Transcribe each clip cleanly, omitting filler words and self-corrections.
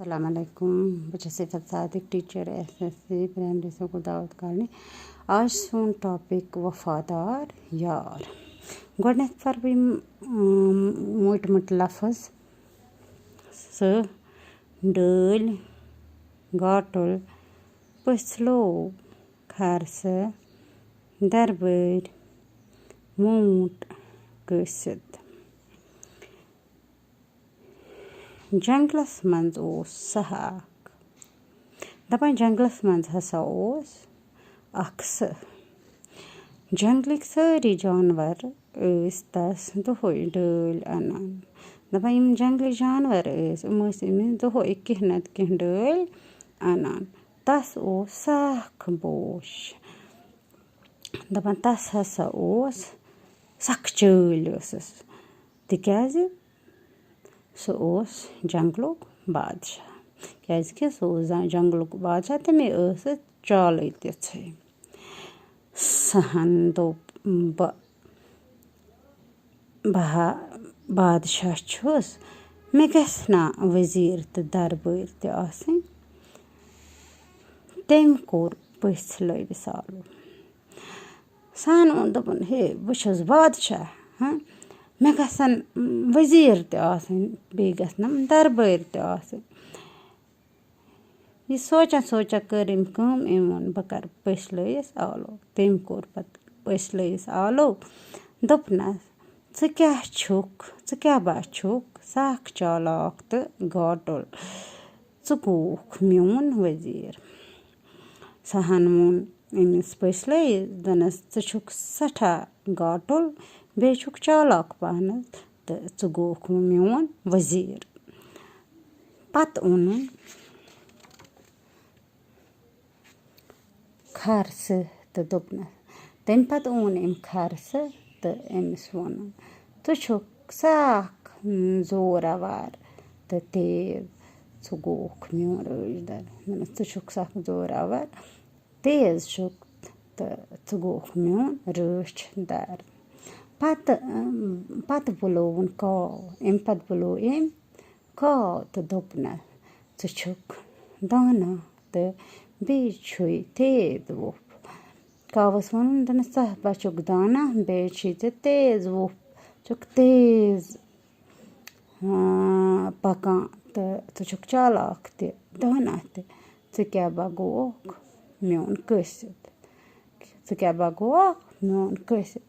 السلام علیکم بہٕ چھَس صفت صادق ٹیٖچَر SSC پرٛایمری سکوٗل دعوت کالنی آز چھُ سون ٹاپِک وفادار یار گۄڈٕنٮ۪تھ پَرٕ بہٕ یِم موٹۍ موٹۍ لفظ سُہ ڈٲلۍ گاٹُل پٔژھلو خرسہٕ دربٔرۍ موٗٹ قٲسِد جنٛگلَس منٛز اوس سہہ اکھ دَپان جنٛگلَس منٛز ہسا اوس اکھ سٕہہ جنٛگلٕکۍ سٲری جانوَر ٲسۍ تَس دۄہَے ڈٲلۍ اَنان دَپان یِم جنٛگلی جانوَر ٲسۍ یِم ٲسۍ أمِس دۄہَے کیٚنٛہہ نَتہٕ کیٚنٛہہ ڈٲلۍ اَنان تَس اوس سَکھ بوش دَپان تَس ہسا اوس سَکھ چٲلۍ ٲسٕس تِکیٛازِ سُہ اوس جنٛگلُک بادشاہ کیٛازِکہِ سُہ اوس جنٛگلُک بادشاہ تَمے ٲسٕس چالٕے تِژھٕے سٕہَن دوٚپ بہٕ ہا بادشاہ چھُس مےٚ گژھِ نا ؤزیٖر تہٕ دربٲرۍ تہِ آسٕنۍ تٔمۍ کوٚر پٔژھلٲوِس سالوٗ سَہن ووٚن دوٚپُن ہے بہٕ چھُس بادشاہ مےٚ گژھن ؤزیٖر تہِ آسٕنۍ بیٚیہِ گژھنَم دربٲرۍ تہِ آسٕنۍ یہِ سونٛچان سونٛچان کٔر أمۍ کٲم أمۍ ووٚن بہٕ کَرٕ پٔژھلٲیِس آلو تٔمۍ کوٚر پَتہٕ پٔژھلٲیِس آلو دوٚپنَس ژٕ کیٛاہ چھُکھ ژٕ کیٛاہ چھُکھ سَکھ چالاک تہٕ گاٹُل ژٕ گوٚوُکھ میون ؤزیٖر سَہن ووٚن أمِس پٔژھلٲیِس دوٚپنَس ژٕ چھُکھ سٮ۪ٹھاہ گاٹُل بیٚیہِ چھُکھ چالاک پَہنَس تہٕ ژٕ گوٚوُکھ میون ؤزیٖر پَتہٕ اوٚنُن خرسہٕ تہٕ دوٚپنَس تَمہِ پَتہٕ اوٚن أمۍ خرسہٕ تہٕ أمِس ووٚنُن ژٕ چھُکھ سَکھ زورآوار تہٕ تیز ژٕ گوٚوُکھ میون رٲچھ در دوٚپنَس ژٕ چھُکھ سَکھ زورآوار تیز چھُکھ تہٕ ژٕ گوٚوُکھ میون رٲچھ در پَتہٕ بُلووُن کاو اَمہِ پَتہٕ بُلوو أمۍ کاو تہٕ دوٚپنَس ژٕ چھُکھ دانا تہٕ بیٚیہِ چھُے تیز ووٚپھ کاوَس ووٚنُن دوٚپنَس ژٕ بَچُکھ دانا بیٚیہِ چھُے ژےٚ تیز ووٚپھ چھُکھ تیز پَکان تہٕ ژٕ چھُکھ چالاک تہِ دانا تہِ ژٕ کیٛاہ بَگووُکھ میون قٲسِد ژٕ کیٛاہ بَگووُکھ میون قٲسِد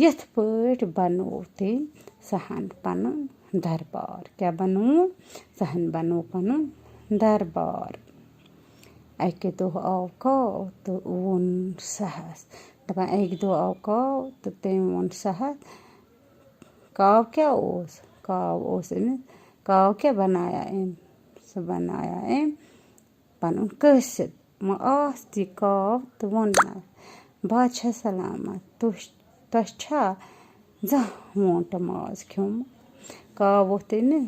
یِتھ پٲٹھۍ بَنوو تٔمۍ سَہن پَنُن دربار کیٛاہ بَنووُن سَہن بَنوو پَنُن دربار اَکہِ دۄہ آو کاو تہٕ ووٚن سَہَس دَپان اَکہِ دۄہ آو کاو تہٕ تٔمۍ ووٚن سَہَس کاو کیٛاہ اوس أمِس کاو کیٛاہ بَنایا أمۍ سُہ بَنایا أمۍ پَنُن قٲسِد وۄنۍ آس تہِ کاو تہٕ ووٚننَس بادشاہ سلامت تۄہہِ چھا زانٛہہ ووٗنٛٹہٕ ماز کھیوٚمُت کاو ووٚتھ أمِس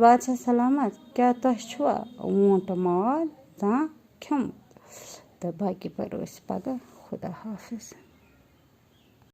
بادشاہ سلامت کیٛاہ تۄہہِ چھُوا ووٗنٛٹہٕ ماز زانٛہہ کھیوٚمُت تہٕ باقٕے پَرو أسۍ پَگاہ خدا حافِظ